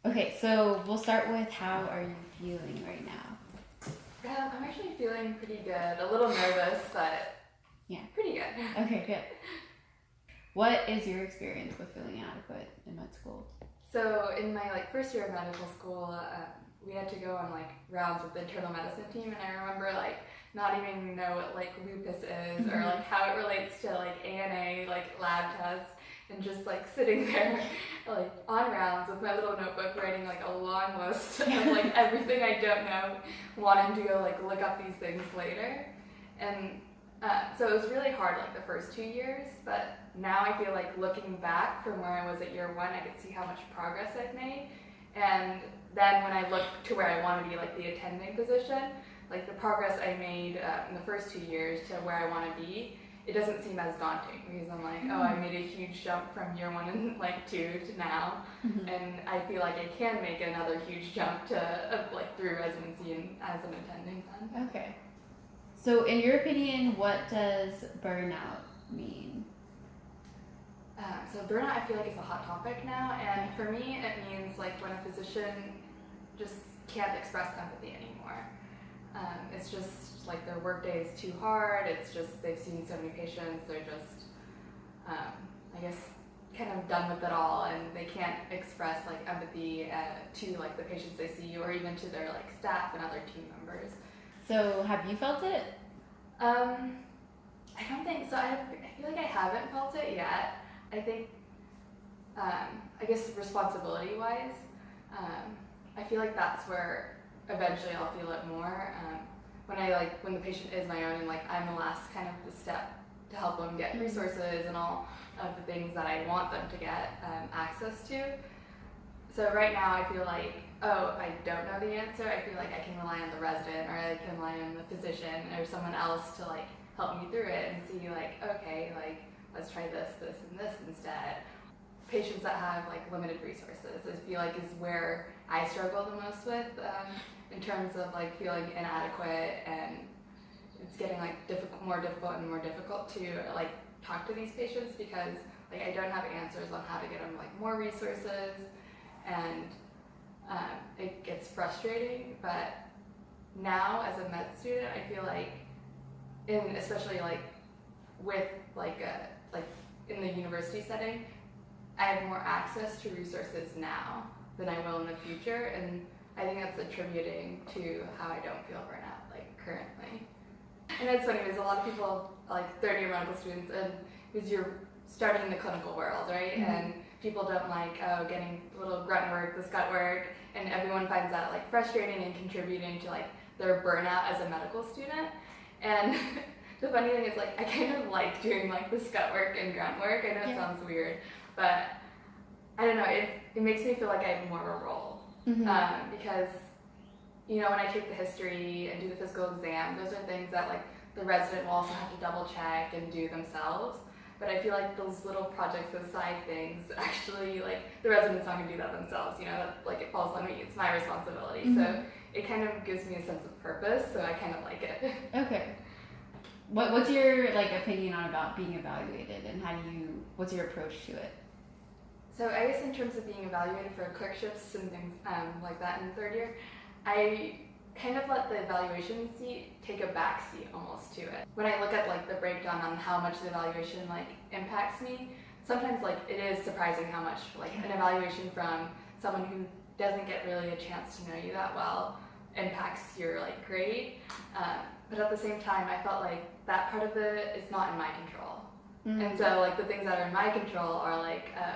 Okay, so we'll start with how are you feeling right now? I'm actually feeling pretty good. A little nervous, but Yeah. pretty good. Okay, good. What is your experience with feeling inadequate in med school? So in my first year of medical school, we had to go on rounds with the internal medicine team, and I remember not even know what lupus is or how it relates to ANA lab tests, and just sitting there on rounds with my little notebook writing a long list of everything I don't know, wanting to go look up these things later. And so it was really hard the first 2 years, but now I feel looking back from where I was at year one, I could see how much progress I've made. And then when I look to where I want to be, the attending position, the progress I made in the first 2 years to where I want to be, it doesn't seem as daunting, because I'm oh, I made a huge jump from year one and two to now, and I feel like I can make another huge jump to through residency and as an attending then. Okay. So in your opinion, what does burnout mean? So burnout, I feel is a hot topic now, and for me, it means when a physician just can't express empathy anymore. It's just their workday is too hard. It's just they've seen so many patients. They're just, I guess, kind of done with it all, and they can't express empathy to the patients they see, or even to their staff and other team members. So have you felt it? I don't think so. I feel I haven't felt it yet. I think, I guess responsibility-wise, I feel that's where eventually I'll feel it more. When the patient is my own, and I'm the last kind of the step to help them get resources and all of the things that I want them to get access to. So right now I feel oh, if I don't know the answer, I feel I can rely on the resident, or I can rely on the physician or someone else to help me through it and see okay, let's try this, this, and this instead. Patients that have limited resources, I feel is where I struggle the most with, in terms of feeling inadequate, and it's getting more difficult and more difficult to talk to these patients, because I don't have answers on how to get them more resources, and it gets frustrating. But now as a med student, I feel especially with in the university setting, I have more access to resources now than I will in the future, and I think that's attributing to how I don't feel burnout currently. And it's funny because a lot of people third year medical students, and because you're starting in the clinical world, right? And people don't getting little grunt work, the scut work, and everyone finds that frustrating and contributing to their burnout as a medical student. And the funny thing is I kind of like doing the scut work and grunt work. I know it sounds weird, but I don't know, it makes me feel I have more of a role. Because when I take the history and do the physical exam, those are things that the resident will also have to double check and do themselves. But I feel those little projects, those side things, actually the resident's not going to do that themselves. It falls on me. It's my responsibility. So it kind of gives me a sense of purpose. So I kind of like it. Okay. What's your opinion on about being evaluated, and what's your approach to it? So I guess in terms of being evaluated for clerkships and things like that in third year, I kind of let the evaluation seat take a back seat almost to it. When I look at the breakdown on how much the evaluation impacts me, sometimes it is surprising how much an evaluation from someone who doesn't get really a chance to know you that well impacts your grade. But at the same time, I felt that part of it is not in my control. And so the things that are in my control are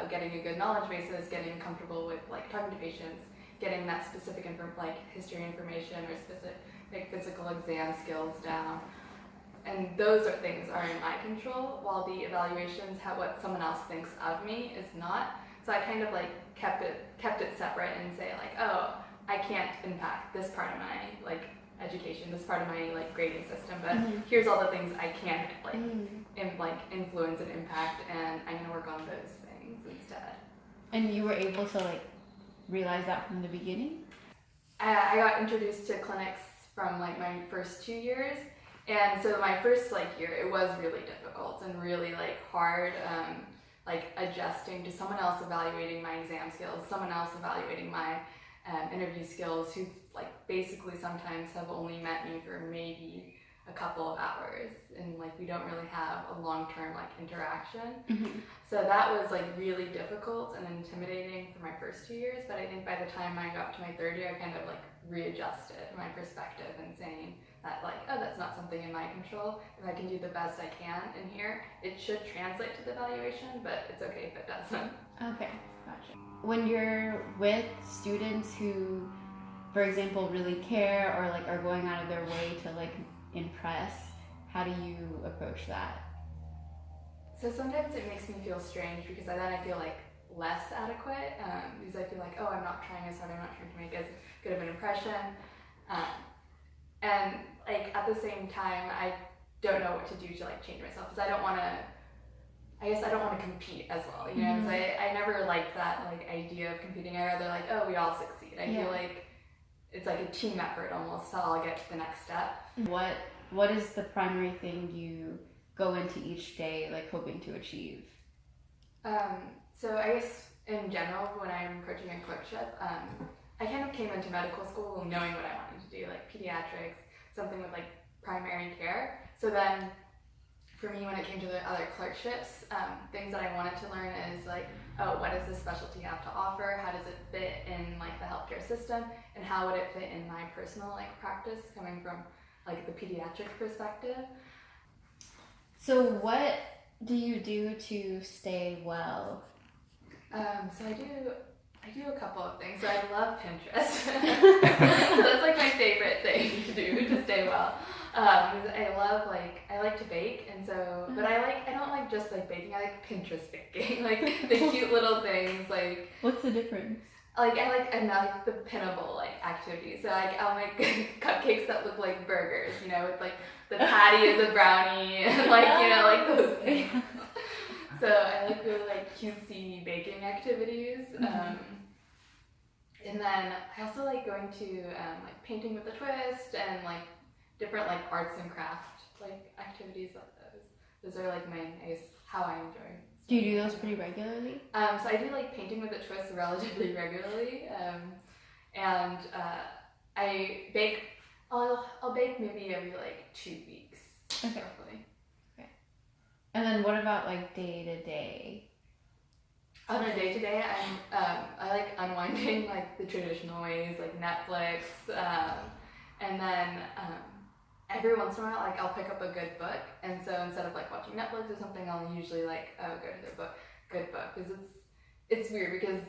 getting a good knowledge basis, getting comfortable with talking to patients, getting that specific history information or specific physical exam skills down. And those are things are in my control, while the evaluations, what someone else thinks of me, is not. So I kind of kept it separate and say oh, I can't impact this part of my education, this part of my grading system, but here's all the things I can influence and impact, and I'm gonna work on those things instead. And you were able to realize that from the beginning? I got introduced to clinics from my first 2 years, and so my first year, it was really difficult and really hard. like adjusting to someone else evaluating my exam skills, someone else evaluating my interview skills, who like basically sometimes have only met me for maybe a couple of hours, and like we don't really have a long-term like interaction. Mm-hmm. So that was like really difficult and intimidating for my first 2 years, but I think by the time I got to my third year, I kind of like readjusted my perspective and saying that like, oh, that's not something in my control. If I can do the best I can in here, it should translate to the evaluation, but it's okay if it doesn't. Okay, gotcha. When you're with students who, for example, really care or like are going out of their way to like impress, how do you approach that? So sometimes it makes me feel strange because then I feel like less adequate, because I feel like, oh, I'm not trying as hard, I'm not trying to make as good of an impression. And like at the same time, I don't know what to do to like change myself, because I don't want to compete as well, you know. Mm-hmm. I never liked that like idea of competing. I rather like, oh, we all succeed. I feel like it's like a team effort almost to all get to the next step. What is the primary thing you go into each day like hoping to achieve? So I guess in general, when I'm approaching a clerkship, I kind of came into medical school knowing what I wanted to do, like pediatrics, something with like primary care. So then for me, when it came to the other clerkships, things that I wanted to learn is like, oh, what does this specialty have to offer? How does it fit in like the healthcare system? And how would it fit in my personal like practice, coming from like the pediatric perspective? So what do you do to stay well? So I do a couple of things. So I love Pinterest. So that's like my favorite thing to do to stay well. I like to bake, and so, but I don't like just like baking. I like Pinterest baking, like the cute little things. Like, what's the difference? I like the pinnable like activities. So like I'll make cupcakes that look like burgers, you know, with like the patty is a brownie, and like, you know, like those things. So I like really like cutesy baking activities. And then I also like going to like painting with a twist and like different like arts and craft like activities like those. Those are like I guess how I enjoy. Do you do those pretty regularly? So I do like painting with a twist relatively regularly, and I bake. I'll bake maybe every like 2 weeks. Okay. Roughly. Okay. And then what about like day to day? On a day to day, I like unwinding like the traditional ways, like Netflix, and then every once in a while, like I'll pick up a good book, and so instead of like watching Netflix or something, I'll usually like go to the good book, because it's weird, because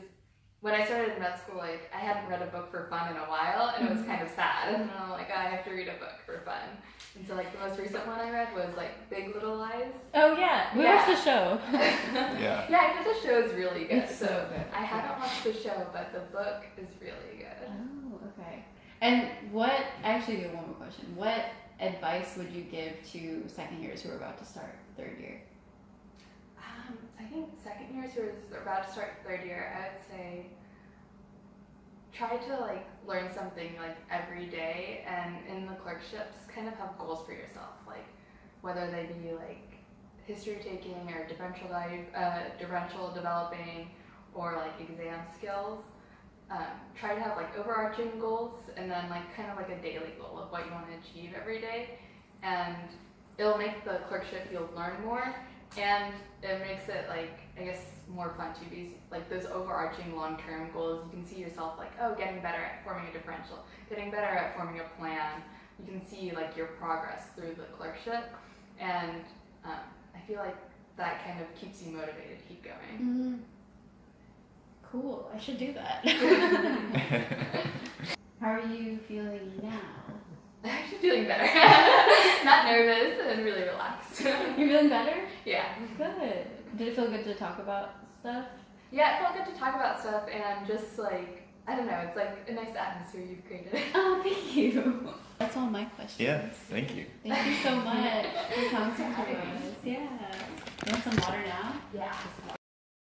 when I started med school, like I hadn't read a book for fun in a while, and it was kind of sad, and I'm like, I have to read a book for fun. And so like the most recent one I read was like Big Little Lies. Oh yeah, we watched the show. Yeah, I think the show is really good. It's so good. I haven't watched the show, but the book is really good. Oh, okay. And I actually do have one more question. What advice would you give to second years who are about to start third year? I think second years who are about to start third year, I would say try to like learn something like every day, and in the clerkships kind of have goals for yourself, like whether they be like history taking or differential developing or like exam skills. Try to have like overarching goals, and then like kind of like a daily goal of what you want to achieve every day, and it'll make the clerkship you'll learn more, and it makes it like I guess more fun too, because like those overarching long-term goals, you can see yourself like, oh, getting better at forming a differential, getting better at forming a plan. You can see like your progress through the clerkship, and I feel like that kind of keeps you motivated to keep going. Mm-hmm. Cool, I should do that. How are you feeling now? I'm actually feeling better. Not nervous and really relaxed. You're feeling better? Yeah. Good. Did it feel good to talk about stuff? Yeah, it felt good to talk about stuff, and just like, I don't know, it's like a nice atmosphere you've created. Oh, thank you. That's all my questions. Yeah, thank you. Thank you so much for talking to us. Yeah. You want some water now? Yeah.